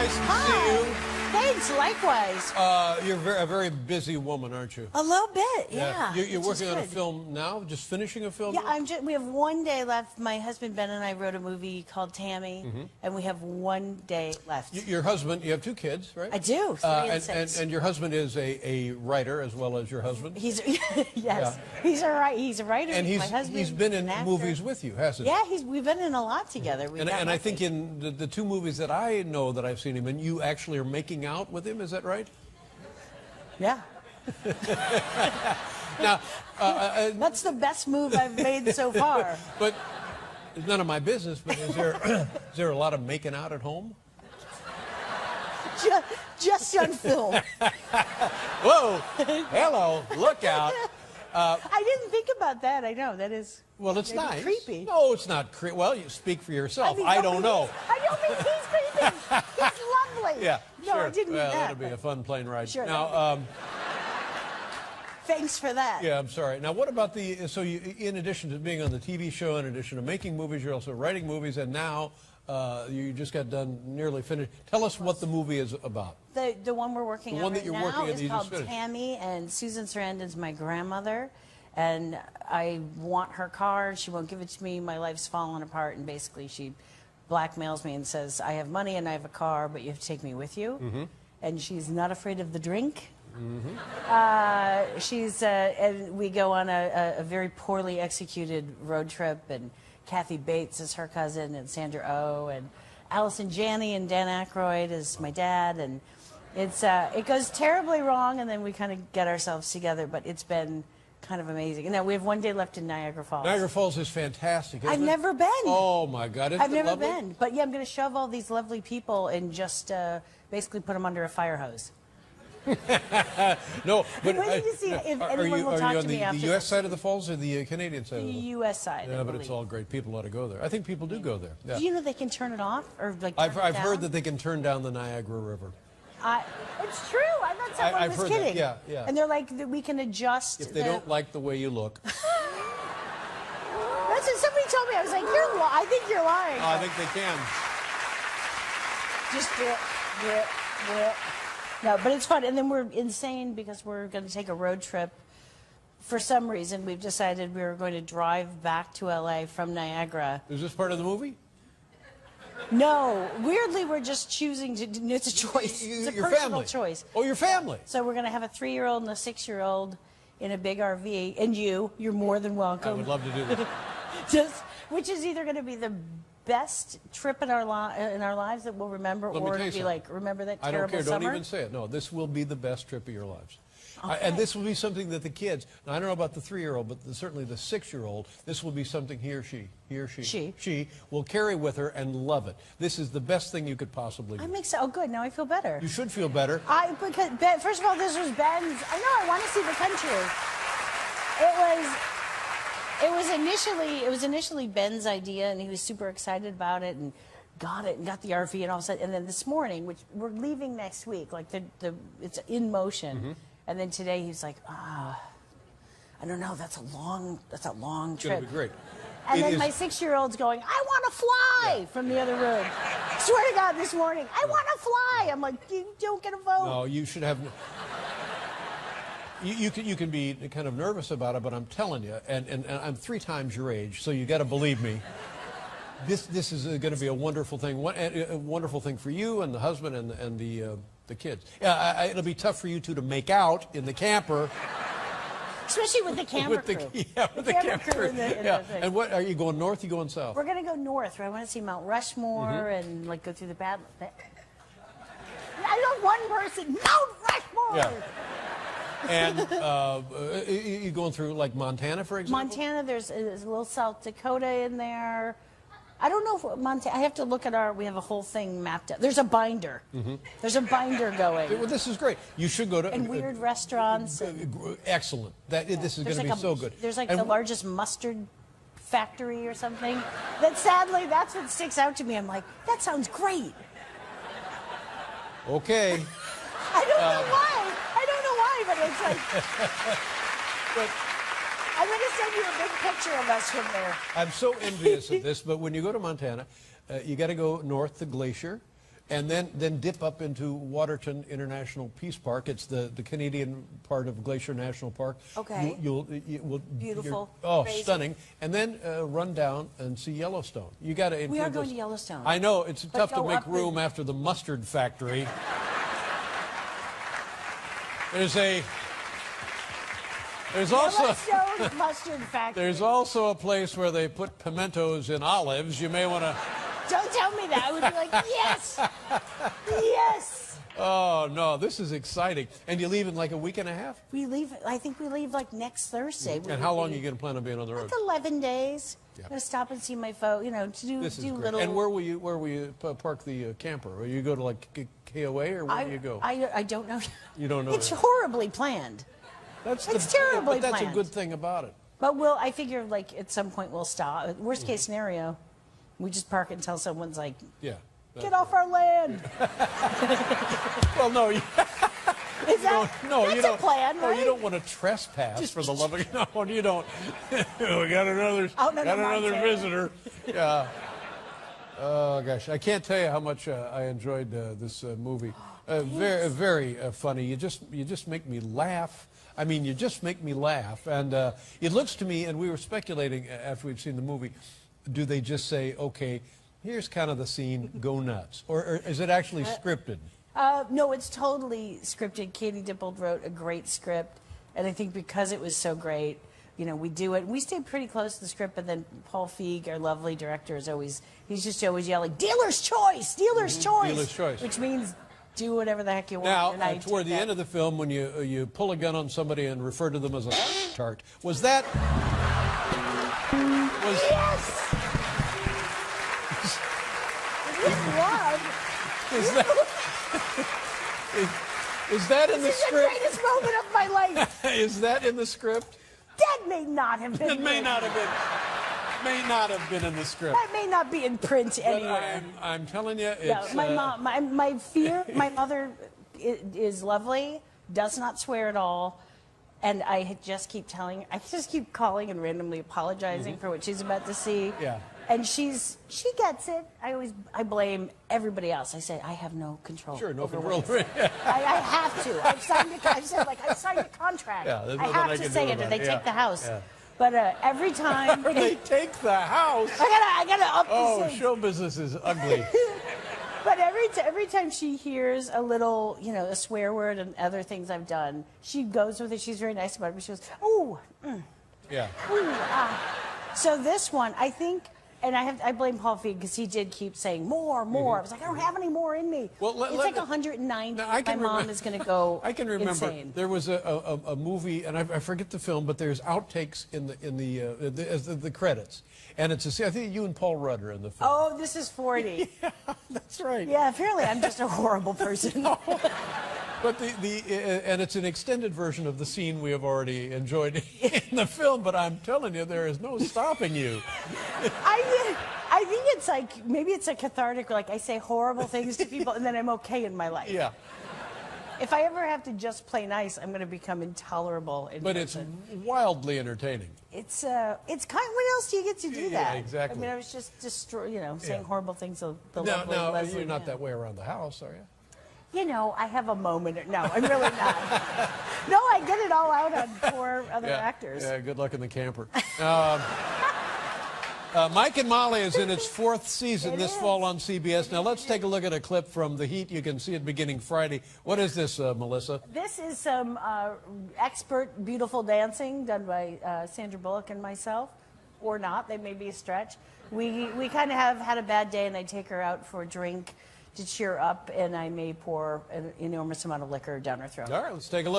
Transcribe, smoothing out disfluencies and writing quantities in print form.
nice to see you. Thanks, likewise. You're a very busy woman, aren't you? A little bit, yeah. You're working on a film now? Just finishing a film? Yeah, we have one day left. My husband Ben and I wrote a movie called Tammy, and we have one day left. Your husband, you have 2 kids, right? I do, 3 and 6. And your husband is a writer as well as your husband? He's yes, he's a writer. And my husband, he's been in movies with you, hasn't he? Yeah, we've been in a lot together. And I think in the 2 movies that I know that I've seen him in, you actually are making out with him, is that right? Yeah. Now, that's the best move I've made so far. But it's none of my business, but is there a lot of making out at home? Just on film. Whoa! Hello! Look out! I didn't think about that. I know that is. Well, it's nice. Creepy. No, it's not creepy. Well, you speak for yourself. I don't know. I don't think he's creepy. He's lovely. Yeah. No, sure. I didn't mean that. That'll be a fun plane ride. Sure. Now, thanks for that. yeah, I'm sorry. Now, what about so you, in addition to being on the TV show, in addition to making movies, you're also writing movies, and now you just got done, nearly finished. Tell us what the movie is about. The one we're working on right now is called Tammy, and Susan Sarandon's my grandmother, and I want her car. She won't give it to me. My life's fallen apart, and basically she blackmails me and says, I have money and I have a car, but you have to take me with you. And she's not afraid of the drink. And we go on a very poorly executed road trip, and Kathy Bates is her cousin, and Sandra Oh, and Allison Janney and Dan Aykroyd is my dad, and it goes terribly wrong, and then we kind of get ourselves together, but it's been kind of amazing. And now we have one day left in Niagara Falls. Niagara Falls is fantastic, isn't I've it? never been. Oh, my God. Isn't I've it never lovely? been. But, yeah, I'm going to shove all these lovely people and just basically put them under a fire hose. No, but When did you see if anyone will talk to me after the U.S. side of the falls or the Canadian side? The of the U.S. side. Yeah, but it's all great. People ought to go there. I think people do go there. Yeah. Do you know they can turn it off or like? I've heard that they can turn down the Niagara River. It's true. I thought someone I've was heard kidding. that. Yeah. And they're like, we can adjust. If they don't like the way you look. That's what somebody told me. I was like, I think you're lying. I think they can. Just do it. No, but it's fun. And then we're insane because we're going to take a road trip. For some reason, we've decided we were going to drive back to L.A. from Niagara. Is this part of the movie? No. Weirdly, we're just choosing to... It's a choice. It's a your personal family. choice. Oh, your family. So we're going to have a 3-year-old and a 6-year-old in a big RV. And you're more than welcome. I would love to do that. Which is either going to be the best trip in our lives that we'll remember, or it'll be like, remember that terrible summer? I don't care. summer? Don't even say it. No, this will be the best trip of your lives. Okay. And this will be something that the kids, now I don't know about the 3-year-old, but certainly the 6-year-old, this will be something he or she will carry with her and love it. This is the best thing you could possibly do. Oh, good. Now I feel better. You should feel better. Because first of all, this was Ben's. I want to see the country. It was initially Ben's idea, and he was super excited about it, and got the RV, and all of a sudden, and then this morning, which we're leaving next week, like it's in motion, and then today he's like, I don't know, that's a long trip. It's going to be great. And then my 6-year-old's going, I want to fly from the other room. Swear to God, this morning, I want to fly. I'm like, you don't get a vote. No, you should have. You can be kind of nervous about it, but I'm telling you, and I'm 3 times your age, so you got to believe me. This is going to be a wonderful thing, a wonderful thing for you and the husband and the kids. Yeah, it'll be tough for you two to make out in the camper. Especially with the camera crew. Yeah, with the camera crew. In the thing. And what, are you going north, you going south? We're going to go north. I want to see Mount Rushmore and like go through the bad... I know one person, Mount Rushmore! Yeah. And you going through like Montana, for example? Montana, there's a little South Dakota in there. I don't know if Montana, I have to look at we have a whole thing mapped out. There's a binder. There's a binder going. Well, this is great. You should go to... And weird restaurants. Excellent. This is going to be so good. There's like the largest mustard factory or something. That sadly, that's what sticks out to me. I'm like, that sounds great. Okay. I don't know why. But it's like... But I'm going to send you a big picture of us from there. I'm so envious of this, but when you go to Montana, you got to go north to Glacier. and then dip up into Waterton International Peace Park. It's the Canadian part of Glacier National Park. Okay. Beautiful. Crazy. Stunning. And then run down and see Yellowstone. You got to. We are going to Yellowstone. I know it's But tough to go make up room after the mustard factory. There's also Yellowstone mustard factory. there's also a place where they put pimentos in olives. You may want to. Don't tell me that. I would be like, yes, yes. Oh no, this is exciting. And you leave in like a week and a half. We leave. I think we leave like next Thursday. And how long are you going to plan on being on the road? Like 11 days. Yeah. I'm gonna stop and see my folks. You know, to do This is great. little. And where will you park the camper? Will you go to like KOA or where do you go? I don't know. You don't know. It's horribly planned. It's terribly But that's planned. a good thing about it. But I figure like at some point we'll stop. Worst case scenario, we just park it until someone's like, Yeah. get off our land. Well, no. Is that No, you that's don't. a plan, No, right? you don't want to trespass for the love of no. You don't. We got another. Out on got the another mountain. visitor. Yeah. Oh gosh, I can't tell you how much I enjoyed this movie. Very funny. You just make me laugh. I mean, you just make me laugh. And it looks to me, and we were speculating after we've seen the movie, do they just say, okay, here's kind of the scene, go nuts, or is it actually scripted? No, it's totally scripted. Katie Dippold wrote a great script, and I think because it was so great, you know, we do it. We stay pretty close to the script, but then Paul Feig, our lovely director, he's just always yelling, dealer's choice, dealer's choice. Dealer's choice. Which means do whatever the heck you want. Now, and I toward take the that. end of the film, when you pull a gun on somebody and refer to them as a tart, was that... Yes! With love. Is that in the This is the script? greatest moment of my life. Is that in the script? That may not have been. It may not have been. May not have been in the script. That may not be in print But anywhere. I'm telling you, it's... Yeah, my mom, my fear, my mother is lovely, does not swear at all, and I just keep calling and randomly apologizing for what she's about to see. Yeah. And she gets it. I blame everybody else. I say I have no control. Sure, no over control. what I have to. I've signed a contract. Yeah, there's I nothing have I to can say do it, or about they it. take Yeah, the house. yeah. But every time Or they take the house. I gotta up the Oh, stakes. show business is ugly. But every time she hears a little, you know, a swear word and other things I've done, she goes with it. She's very nice about it. But she goes, ooh, Yeah. ooh, ah. So this one, I think, and I blame Paul Feig because he did keep saying more. I was like, I don't have any more in me. Well, it's like 190. Now, I can My mom remember- is going to go I can remember insane. there was a movie, and I forget the film, but there's outtakes in the credits, and it's I think you and Paul Rudd are in the film. Oh, this is 40. Yeah, that's right. Yeah, apparently I'm just a horrible person. But and it's an extended version of the scene we have already enjoyed in the film. But I'm telling you, there is no stopping you. I think it's like, maybe it's a cathartic, like I say horrible things to people and then I'm okay in my life. Yeah. If I ever have to just play nice, I'm going to become intolerable in But it's person. wildly entertaining. It's kind of, when else do you get to do Yeah, that? exactly. I mean, I was just saying Yeah. horrible things to the No, lovely no, Leslie you're not Mann. that way around the house, are you? You know, I have a moment. No, I'm really not. No, I get it all out on poor other actors. Yeah, good luck in the camper. Mike and Molly is in its 4th season this fall on CBS. Now let's take a look at a clip from The Heat. You can see it beginning Friday. What is this, Melissa? This is some expert, beautiful dancing done by Sandra Bullock and myself, or not. They may be a stretch. We kind of have had a bad day, and I take her out for a drink to cheer up, and I may pour an enormous amount of liquor down her throat. All right, let's take a look.